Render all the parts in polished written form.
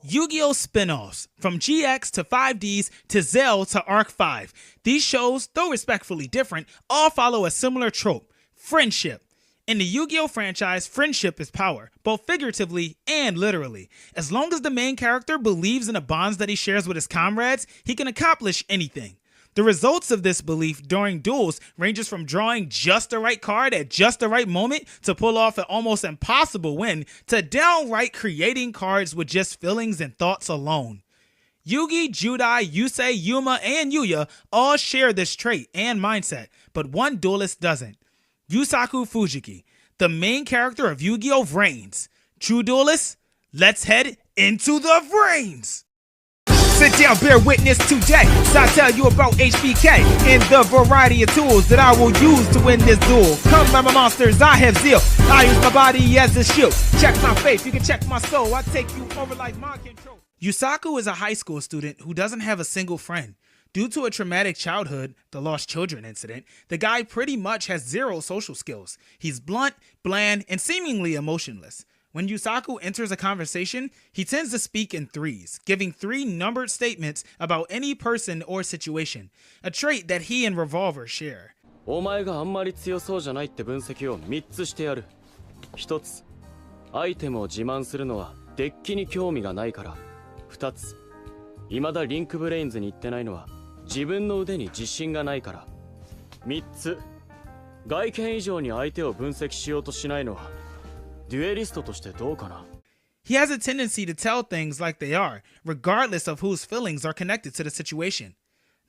Yu-Gi-Oh! Spin-offs, from GX to 5Ds to Zell to Arc 5. These shows, though respectfully different, all follow a similar trope: friendship. In the Yu-Gi-Oh! Franchise, friendship is power, both figuratively and literally. As long as the main character believes in the bonds that he shares with his comrades, he can accomplish anything. The results of this belief during duels ranges from drawing just the right card at just the right moment to pull off an almost impossible win, to downright creating cards with just feelings and thoughts alone. Yugi, Judai, Yusei, Yuma, and Yuya all share this trait and mindset, but one duelist doesn't. Yusaku Fujiki, the main character of Yugioh Vrains. True duelists, let's head into the Vrains! Sit down, bear witness today, so I tell you about HBK and the variety of tools that I will use to win this duel. Come by my monsters, I have zeal. I use my body as a shield. Check my faith, you can check my soul. I take you over like mind control. Yusaku is a high school student who doesn't have a single friend. Due to a traumatic childhood, the lost children incident, the guy pretty much has zero social skills. He's blunt, bland, and seemingly emotionless. When Yusaku enters a conversation, he tends to speak in threes, giving 3 numbered statements about any person or situation, a trait that he and Revolver share. お前があんまり強そうじゃないって分析を3つしてやる。1つ、アイテムを自慢するのはデッキに興味がないから。2つ、未だリンクブレインズに行ってないのは自分の腕に自信がないから。3つ、外見以上に相手を分析しようとしないのは He has a tendency to tell things like they are, regardless of whose feelings are connected to the situation.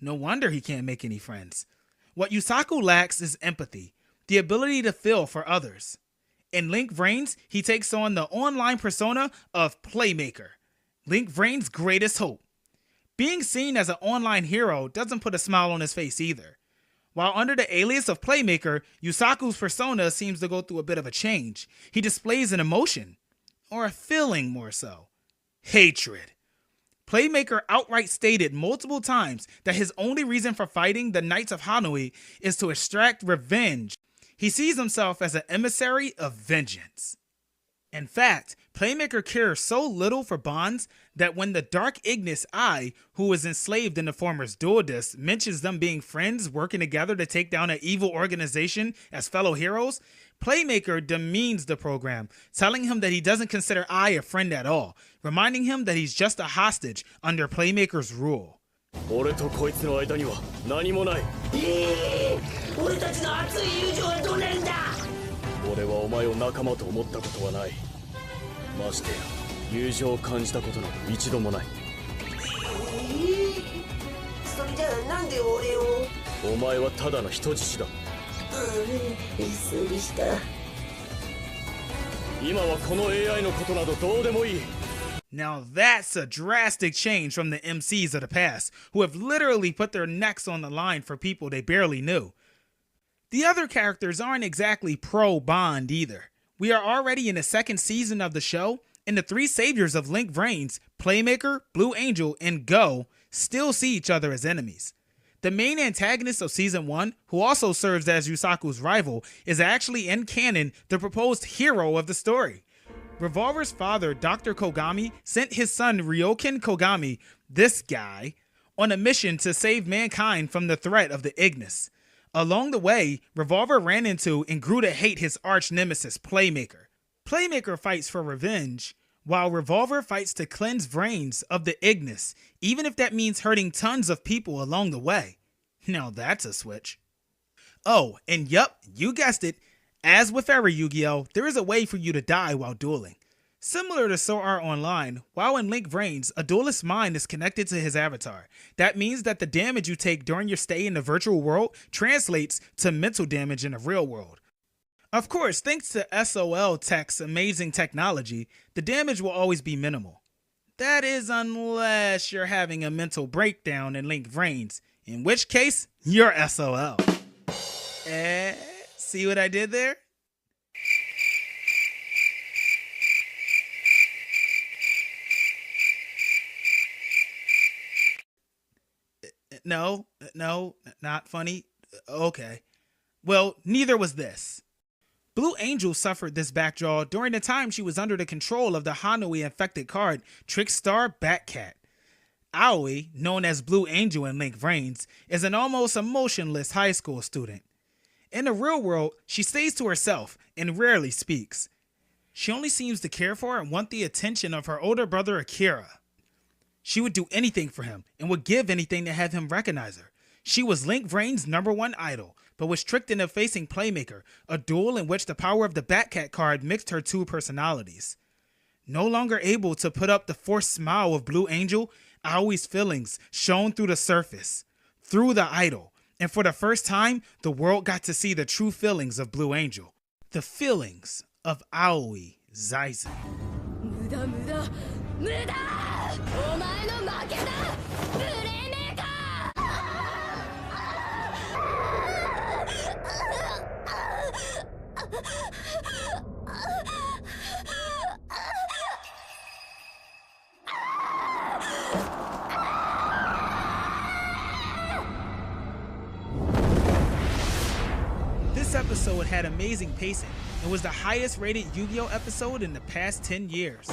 No wonder he can't make any friends. What Yusaku lacks is empathy, the ability to feel for others. In Link Vrains, he takes on the online persona of Playmaker, Link Vrains' greatest hope. Being seen as an online hero doesn't put a smile on his face either. While under the alias of Playmaker, Yusaku's persona seems to go through a bit of a change. He displays an emotion, or a feeling more so: hatred. Playmaker outright stated multiple times that his only reason for fighting the Knights of Hanoi is to extract revenge. He sees himself as an emissary of vengeance. In fact, Playmaker cares so little for bonds that when the Dark Ignis Eye, who was enslaved in the former's duel disc, mentions them being friends working together to take down an evil organization as fellow heroes, Playmaker demeans the program, telling him that he doesn't consider Eye a friend at all, reminding him that he's just a hostage under Playmaker's rule. 俺とこいつの間には何もない。俺たちの熱い友情はどうなるんだ。俺はお前を仲間と思ったことはない。ましてや友情を感じたことなど一度もない。それじゃあなんで俺を。お前はただの人質だ。失礼した。今はこの AI のことなどどうでもいい。 Now that's a drastic change from the MCs of the past, who have literally put their necks on the line for people they barely knew. The other characters aren't exactly pro-Bond either. We are already in the 2nd season of the show, and the 3 saviors of Link Vrains, Playmaker, Blue Angel, and Go, still see each other as enemies. The main antagonist of Season 1, who also serves as Yusaku's rival, is actually in canon the proposed hero of the story. Revolver's father, Dr. Kogami, sent his son Ryoken Kogami, this guy, on a mission to save mankind from the threat of the Ignis. Along the way, Revolver ran into and grew to hate his arch nemesis, Playmaker. Playmaker fights for revenge, while Revolver fights to cleanse Vrains of the Ignis, even if that means hurting tons of people along the way. Now that's a switch. Oh, and yup, you guessed it, as with every Yu-Gi-Oh!, there is a way for you to die while dueling. Similar to Sword Art Online, while in Link Vrains, a duelist's mind is connected to his avatar. That means that the damage you take during your stay in the virtual world translates to mental damage in the real world. Of course, thanks to SOL Tech's amazing technology, the damage will always be minimal. That is unless you're having a mental breakdown in Link Vrains, in which case, you're SOL. See what I did there? No, not funny. Okay. Well, neither was this. Blue Angel suffered this backdraw during the time she was under the control of the Hanoi infected card Trickstar Batcat. Aoi, known as Blue Angel in Link Vrains, is an almost emotionless high school student. In the real world, she stays to herself and rarely speaks. She only seems to care for and want the attention of her older brother Akira. She would do anything for him and would give anything to have him recognize her. She was Link Vrains' #1 idol, but was tricked into facing Playmaker, a duel in which the power of the Batcat card mixed her two personalities. No longer able to put up the forced smile of Blue Angel, Aoi's feelings shone through the surface, through the idol, and for the first time, the world got to see the true feelings of Blue Angel. The feelings of Aoi Zaizen. 無駄無駄無駄お前の負けだブレネーカThis episode had amazing pacing and was the highest rated Yu-Gi-Oh episode in the past 10 years.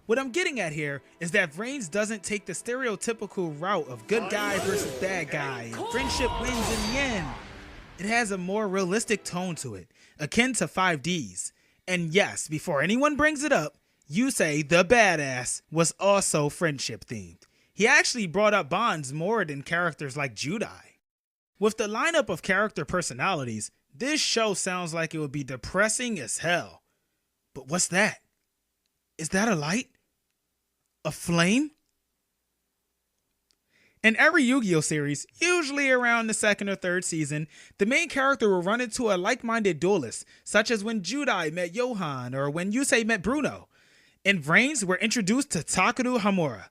What I'm getting at here is that Vrains doesn't take the stereotypical route of good guy versus bad guy and friendship wins in the end. It has a more realistic tone to it, akin to 5Ds. And yes, before anyone brings it up, Yusei the Badass was also friendship themed. He actually brought up bonds more than characters like Judai. With the lineup of character personalities, this show sounds like it would be depressing as hell. But what's that? Is that a light? A flame? In every Yu-Gi-Oh series, usually around the second or third season, the main character will run into a like-minded duelist, such as when Judai met Johan or when Yusei met Bruno. In Vrains, we're introduced to Takeru Hamura,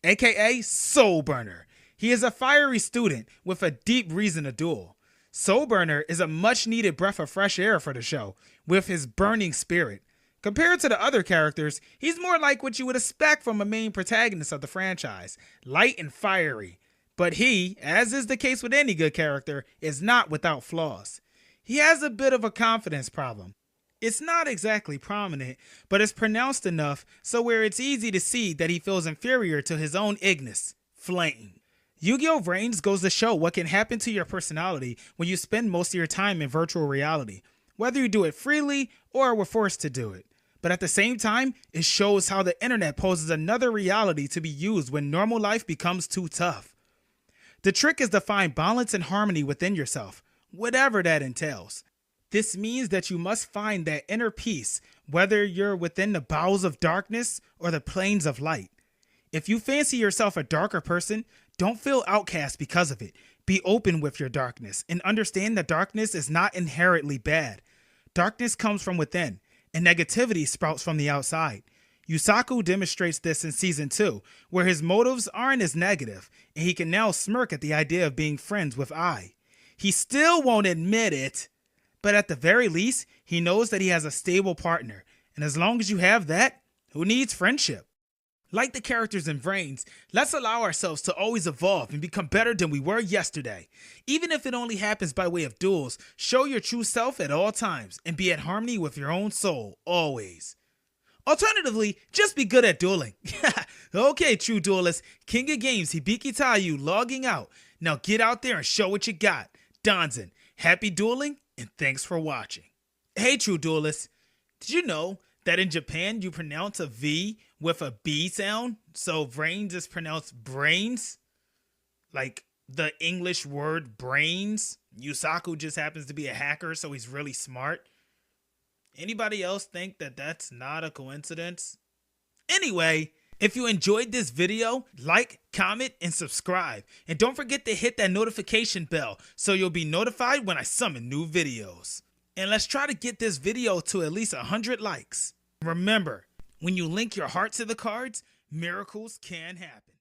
aka Soul Burner. He is a fiery student with a deep reason to duel. Soul Burner is a much-needed breath of fresh air for the show, with his burning spirit. Compared to the other characters, he's more like what you would expect from a main protagonist of the franchise, light and fiery. But he, as is the case with any good character, is not without flaws. He has a bit of a confidence problem. It's not exactly prominent, but it's pronounced enough so where it's easy to see that he feels inferior to his own Ignis, Flame. Yugioh Vrains goes to show what can happen to your personality when you spend most of your time in virtual reality, whether you do it freely or were forced to do it. But at the same time, it shows how the internet poses another reality to be used when normal life becomes too tough. The trick is to find balance and harmony within yourself, whatever that entails. This means that you must find that inner peace, whether you're within the bowels of darkness or the plains of light. If you fancy yourself a darker person, don't feel outcast because of it. Be open with your darkness and understand that darkness is not inherently bad. Darkness comes from within, and negativity sprouts from the outside. Yusaku demonstrates this in Season 2, where his motives aren't as negative, and he can now smirk at the idea of being friends with Ai. He still won't admit it, but at the very least, he knows that he has a stable partner, and as long as you have that, who needs friendship? Like the characters in Vrains, let's allow ourselves to always evolve and become better than we were yesterday. Even if it only happens by way of duels, show your true self at all times and be at harmony with your own soul, always. Alternatively, just be good at dueling. Okay, true duelist, King of Games Hibiki Tayu logging out. Now get out there and show what you got. Donzen, happy dueling and thanks for watching. Hey true duelist, did you know that in Japan you pronounce a V with a B sound? So Vrains is pronounced brains? Like the English word brains? Yusaku just happens to be a hacker, so he's really smart. Anybody else think that that's not a coincidence? Anyway, if you enjoyed this video, like, comment, and subscribe. And don't forget to hit that notification bell so you'll be notified when I summon new videos. And let's try to get this video to at least 100 likes. Remember, when you link your heart to the cards, miracles can happen.